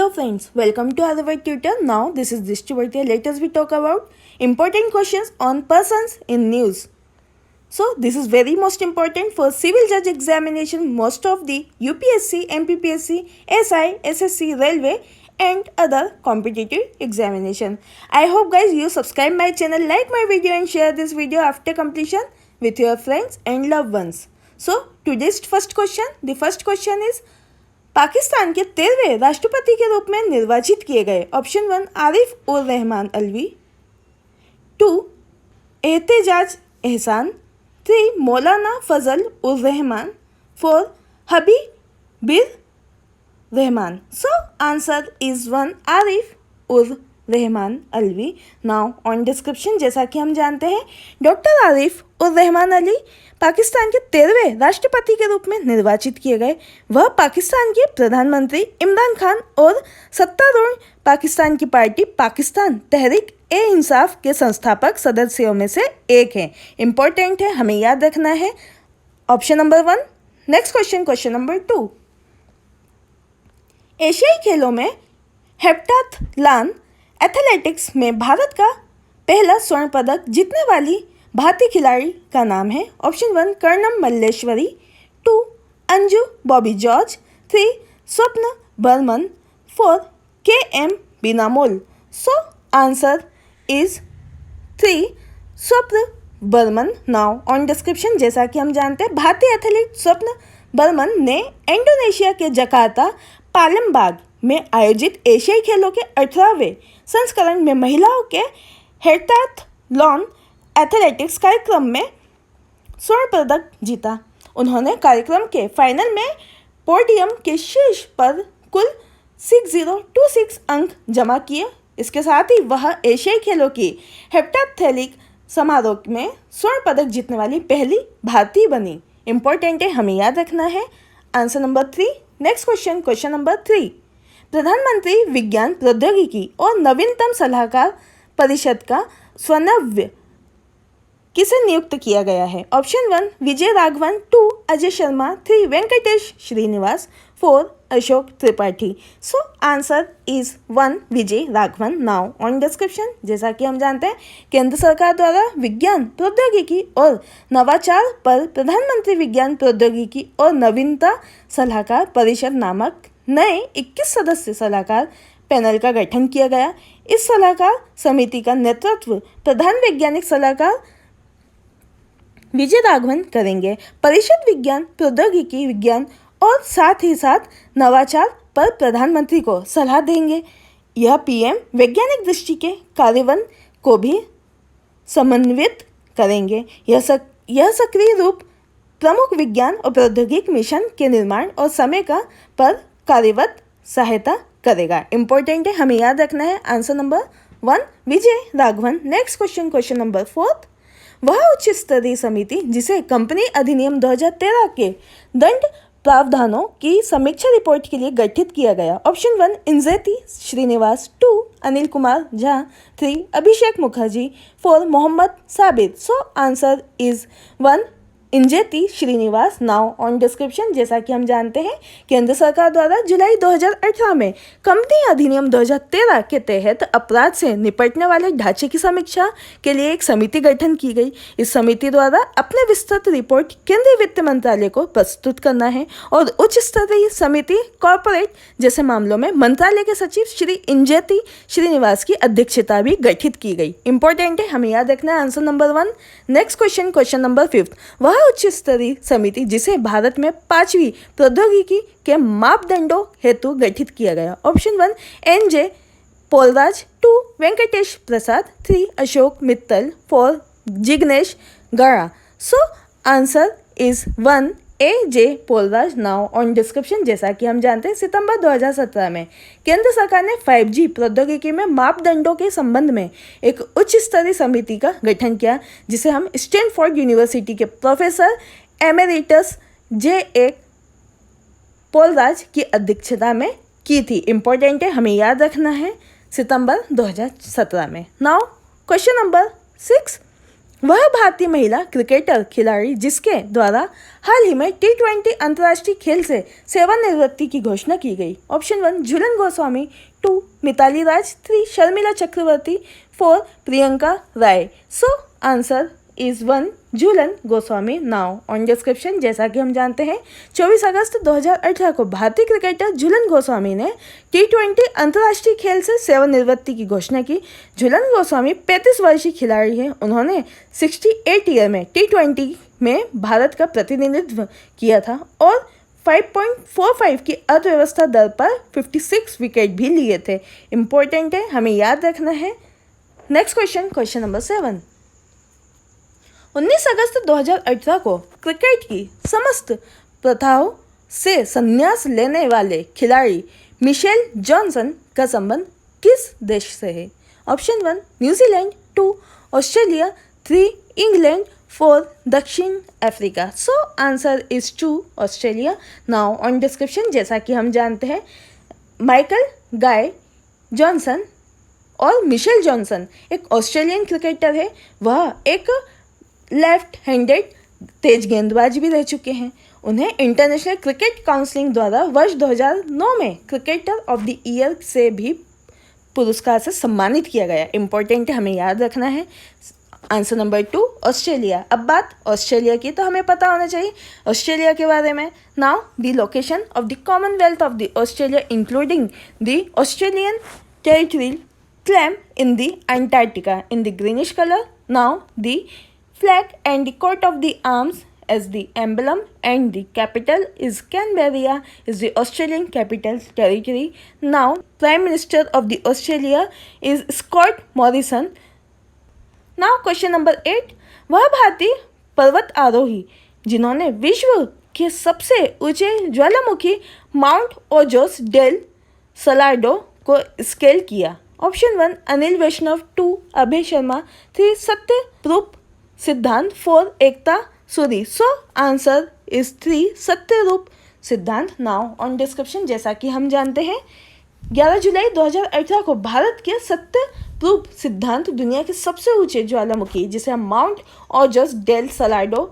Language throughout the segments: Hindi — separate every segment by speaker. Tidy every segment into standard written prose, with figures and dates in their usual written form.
Speaker 1: Hello friends, welcome to Harvard Tutor. Now this is Dishti. Let us we talk about important questions on persons in news. So this is very most important for civil judge examination. Most of the UPSC, MPPSC, SI, SSC, Railway and other competitive examination. I hope guys you subscribe my channel, like my video and share this video after completion with your friends and loved ones. So today's first question. The first question is Pakistan के 13वें राष्ट्रपति के रूप में निर्वाचित किए गए। ऑप्शन 1 आरिफ उर रहमान अलवी, 2 एहतेजाज एहसान, 3 मौलाना फजल उर Rahman, 4 Habib bir Rahman. So answer is 1 Arif ur Rahman Alvi. Now on description, जैसा कि हम जानते हैं डॉक्टर आरिफ उर रहमान अली पाकिस्तान के 13वें राष्ट्रपति के रूप में निर्वाचित किए गए। वह पाकिस्तान के प्रधानमंत्री इमरान खान और सत्तारूढ़ पाकिस्तान की पार्टी पाकिस्तान तहरीक ए इंसाफ के संस्थापक सदस्यों में से एक हैं। इम्पोर्टेंट है, हमें याद रखना है। Option number 1। Next question, question number 2। एशियाई खेलों में हेप्टाथलॉन एथलेटिक्स में भारत का पहला स्वर्ण पदक जीतने वाली भारतीय खिलाड़ी का नाम है। Option 1 Karnam Malleswari, 2 Anju Bobby George, 3 Swapna Barman, 4 KM Binamol. So answer is 3 Swapna Burman. Now on description, जैसा कि हम जानते हैं भारतीय एथलीट स्वप्न बर्मन ने इंडोनेशिया के जकार्ता पालमबाग में आयोजित एशियाई खेलों के 18वें संस्करण में महिलाओं के हेप्टाथलॉन एथलेटिक्स कार्यक्रम में स्वर्ण पदक जीता। उन्होंने कार्यक्रम के फाइनल में पोडियम के शीर्ष पर कुल 6026 अंक जमा किए। इसके साथ ही वह एशियाई खेलों की हेप्टाथेलिक समारोह में स्वर्ण पदक जीतने वाली पहली भारतीय बनी। इंपॉर्टेंट है, हमें याद रखना है। Answer number 3। Next question, question number 3। प्रधानमंत्री विज्ञान प्रौद्योगिकी और नवीनतम सलाहकार परिषद का स्वनव्य किसे नियुक्त किया गया है। Option 1 Vijay Raghavan, 2 Ajay Sharma, 3 Venkatesh Srinivas, 4 Ashok Tripathi. So answer is 1 Vijay Raghavan. Now on description, जैसा कि हम जानते हैं केंद्र सरकार द्वारा विज्ञान प्रौद्योगिकी और नवाचार पर प्रधानमंत्री विज्ञान प्रौद्योगिकी और नवीनता सलाहकार परिषद नामक नए 21 सदस्य सलाहकार पैनल का गठन किया गया। इस सलाहकार समिति का नेतृत्व प्रधान वैज्ञानिक सलाहकार विजय राघवन करेंगे। परिषद विज्ञान प्रौद्योगिकी विज्ञान और साथ ही साथ नवाचार पर प्रधानमंत्री को सलाह देंगे। यह पीएम वैज्ञानिक दृष्टि के कार्यान्वयन को भी समन्वित करेंगे। यह सक्रिय रूप प्रमुख विज्ञान और प्रौद्योगिकी मिशन के निर्माण और समय का पर कार्यवत सहायता करेगा। इंपॉर्टेंट है, हमें याद रखना है। Answer number 1 Vijay Raghavan. Next question, question number 4। वह उच्च स्तरीय समिति जिसे कंपनी अधिनियम 2013 के दंड प्रावधानों की समीक्षा रिपोर्ट के लिए गठित किया गया। Option 1 Injeti Srinivas, 2 Anil Kumar Jha, 3 Abhishek Mukherjee, 4 Mohammed Sabir. So answer is 1 Injeti Srinivas. Now on description, जैसा कि हम जानते हैं केंद्र सरकार द्वारा जुलाई 2018 में कंपनी अधिनियम 2013 के तहत अपराध से निपटने वाले ढांचे की समीक्षा के लिए एक समिति गठन की गई। इस समिति द्वारा अपने विस्तृत रिपोर्ट केंद्रीय वित्त मंत्रालय को प्रस्तुत करना है और उच्च स्तरीय समिति कॉर्पोरेट जैसे मामलों में मंत्रालय के सचिव श्री इंजेती श्रीनिवास की अध्यक्षता भी गठित की गई। इंपॉर्टेंट है, हमें याद रखना है। Answer number 1। Next question, question number 5। वह उच्च स्तरीय समिति जिसे भारत में 5वीं प्रौद्योगिकी के मापदंडों हेतु गठित किया गया। Option 1 NJ Polraj, 2 Venkatesh Prasad, 3 Ashok Mittal, 4 Jignesh Gada. So answer is 1 AJ Polraj. Now on description, जैसा कि हम जानते हैं सितंबर 2017 में केंद्र सरकार ने 5G प्रौद्योगिकी में मापदंडों के संबंध में एक उच्च स्तरीय समिति का गठन किया, जिसे हम स्टैनफोर्ड यूनिवर्सिटी के प्रोफेसर एमेरिटस JA पोलराज की अध्यक्षता में की थी। इंपॉर्टेंट है, हमें याद रखना है। सितंबर 2017 में। Now question number 6। वह भारतीय महिला क्रिकेटर खिलाड़ी जिसके द्वारा हाल ही में T20 अंतर्राष्ट्रीय खेल से सेवानिवृत्ति की घोषणा की गई। Option 1 Jhulan Goswami, 2 Mithali Raj, 3 Sharmila Chakraborty, 4 Priyanka Rai. So answer is 1 Jhulan Goswami. Now on description, जैसा कि हम जानते हैं 24 अगस्त 2018 को भारतीय क्रिकेटर झूलन गोस्वामी ने T20 अंतर्राष्ट्रीय खेल से सेवानिवृत्ति की घोषणा की। झूलन गोस्वामी 35 वर्षीय खिलाड़ी हैं। उन्होंने 68 ईयर में T20 में भारत का प्रतिनिधित्व किया था और 5.45 की अर्थव्यवस्था दर पर 56 विकेट भी लिए थे। इम्पोर्टेंट है, हमें याद रखना है। Next question number 7। 19 अगस्त 2018 को क्रिकेट की समस्त प्रथाओं से संन्यास लेने वाले खिलाड़ी मिशेल जॉनसन का संबंध किस देश से है? ऑप्शन 1 न्यूजीलैंड, 2 ऑस्ट्रेलिया, 3 इंग्लैंड, 4 दक्षिण Africa. So answer is 2 Australia. Now on description, जैसा कि हम जानते हैं माइकल गाय जॉनसन और मिशेल जॉनसन एक ऑस्ट्रेलियन क्रिकेटर है। वह एक लेफ्ट हैंडेड तेज गेंदबाज भी रह चुके हैं। उन्हें इंटरनेशनल क्रिकेट काउंसिल द्वारा वर्ष 2009 में क्रिकेटर ऑफ द ईयर से भी पुरस्कार से सम्मानित किया गया। इम्पोर्टेंट है, हमें याद रखना है। Answer number 2 Australia. अब बात ऑस्ट्रेलिया की, तो हमें पता होना चाहिए ऑस्ट्रेलिया के बारे में। Now the location of the Commonwealth of the Australia including the Australian territorial claim in the Antarctica in the greenish color. Now the flag and the coat of the arms as the emblem and the capital is Canberra is the Australian capital territory. Now Prime Minister of the Australia is Scott Morrison. Now question number 8। वह भारतीय पर्वत आरोही जिन्होंने विश्व के सबसे ऊंचे ज्वालामुखी माउंट ओजोस डेल सलाडो को स्केल किया। ऑप्शन 1 अनिल वैष्णव, 2 अभय शर्मा, 3 सत्यरूप सिद्धांत, 4 एकता सूरी। सो आंसर इज 3 सत्यरूप सिद्धांत। नाउ ऑन डिस्क्रिप्शन, जैसा कि हम जानते हैं 11 जुलाई 2018 को भारत के सत्यरूप सिद्धांत दुनिया के सबसे ऊंचे ज्वालामुखी जिसे हम माउंट ओजस डेल सलाडो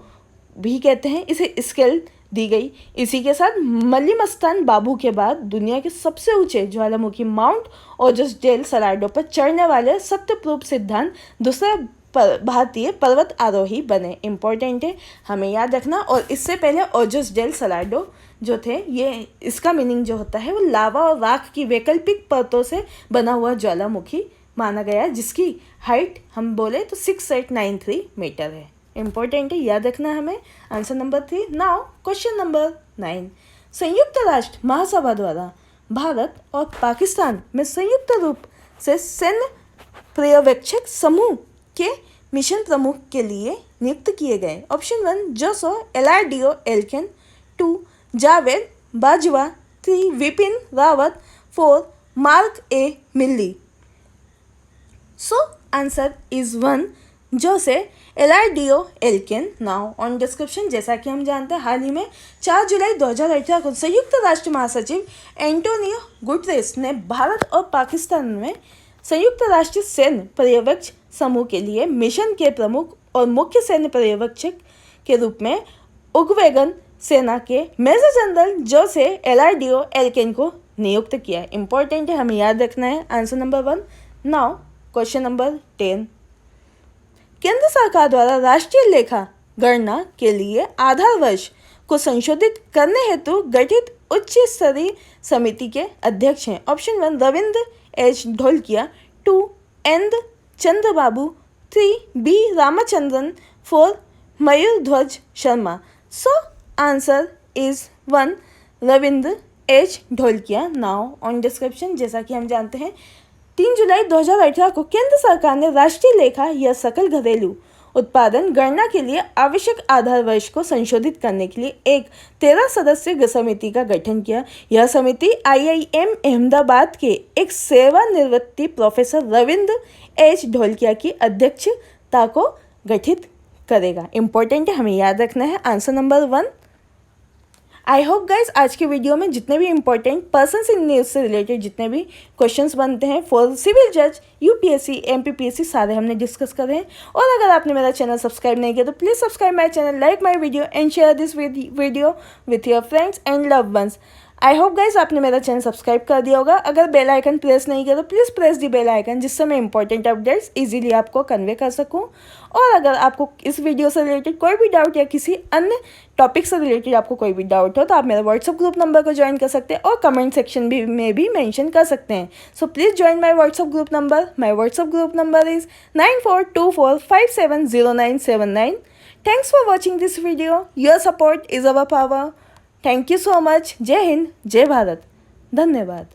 Speaker 1: भी कहते हैं, इसे स्केल दी गई। इसी के साथ मल्लिमस्तान बाबू के बाद दुनिया के सबसे ऊंचे ज्वालामुखी माउंट ओजस डेल सलाडो पर चढ़ने वाले सत्यरूप सिद्धांत दूसरे भारतीय पर्वत आरोही बने। इम्पोर्टेंट है, हमें याद रखना। और इससे पहले ओजस डेल सलाडो जो थे, ये इसका मीनिंग जो होता है वो लावा और राख की वैकल्पिक परतों से बना हुआ ज्वालामुखी माना गया, जिसकी हाइट हम बोले तो 6893 मीटर है। इम्पोर्टेंट है, याद रखना हमें। Answer number 3। Now question number 9। संयुक्त राष्ट्र महासभा द्वारा भारत और पाकिस्तान में संयुक्त रूप से सैन्य पर्यवेक्षक समूह के मिशन प्रमुख के लिए नियुक्त किए गए। ऑप्शन 1 जोसो एलार्डियो एल्केन, 2 Javed Bajwa, 3 Vipin Rawat, 4 Mark A Milley. So answer is 1 Jose एलार्डियो एल्केन। नाउ ऑन डिस्क्रिप्शन, जैसा कि हम जानते हैं हाल ही में 4 जुलाई 2018 को संयुक्त राष्ट्र महासचिव एंटोनियो गुटेरेस ने भारत और पाकिस्तान में संयुक्त राष्ट्र सैन्य पर्यवेक्षक समूह के लिए मिशन के प्रमुख और मुख्य सैन्य पर्यवेक्षक के रूप में उग्वेगन सेना के मेजर जनरल जोसे एलार्डियो एल्केन को नियुक्त किया। इम्पोर्टेंट है, हमें याद रखना है। Answer number 1। Now question number 10। केंद्र सरकार द्वारा राष्ट्रीय लेखा गणना के लिए आधार वर्ष को संशोधित करने हेतु गठित उच्च स्तरीय समिति के अध्यक्ष हैं। Option 1 Ravindra H Dholakia, 2 N Chandrababu, 3 B Ramachandran, 4 Mayur Dhwaj Sharma. So answer is 1 Ravindra H Dholakia. Now on description, जैसा कि हम जानते हैं 3 जुलाई 2018 को केंद्र सरकार ने राष्ट्रीय लेखा या सकल घरेलू उत्पादन गणना के लिए आवश्यक आधार वर्ष को संशोधित करने के लिए एक 13 सदस्यीय समिति का गठन किया। यह समिति IIM अहमदाबाद के एक सेवानिवृत्त प्रोफेसर रविंद्र एच ढोलकिया की अध्यक्षता को गठित करेगा। इम्पोर्टेंट है, हमें याद रखना है। Answer number 1। आई होप गाइज आज की वीडियो में जितने भी इंपॉर्टेंट पर्सन्स इन न्यूज़ से रिलेटेड जितने भी क्वेश्चंस बनते हैं फॉर सिविल जज, यूपीएससी, एमपीपीएससी, सारे हमने डिस्कस करे हैं। और अगर आपने मेरा चैनल सब्सक्राइब नहीं किया तो please subscribe my channel, like my video and share this video with your friends and love ones. I hope guys आपने मेरा चैनल सब्सक्राइब कर दिया होगा। अगर बेल आइकन प्रेस नहीं किया तो please press the bell icon, जिससे मैं इंपॉर्टेंट अपडेट्स इजीली आपको कन्वे कर सकूं। और अगर आपको इस वीडियो से रिलेटेड कोई भी डाउट या किसी अन्य टॉपिक से रिलेटेड आपको कोई भी डाउट हो तो आप मेरा व्हाट्सअप ग्रुप नंबर को ज्वाइन कर सकते हैं और कमेंट सेक्शन में भी मेंशन कर सकते हैं। So please join my WhatsApp group number. My WhatsApp group number is 9424570979। Thanks for watching this video. Your support is our power. Thank you so much. Jai Hind, जय भारत, धन्यवाद।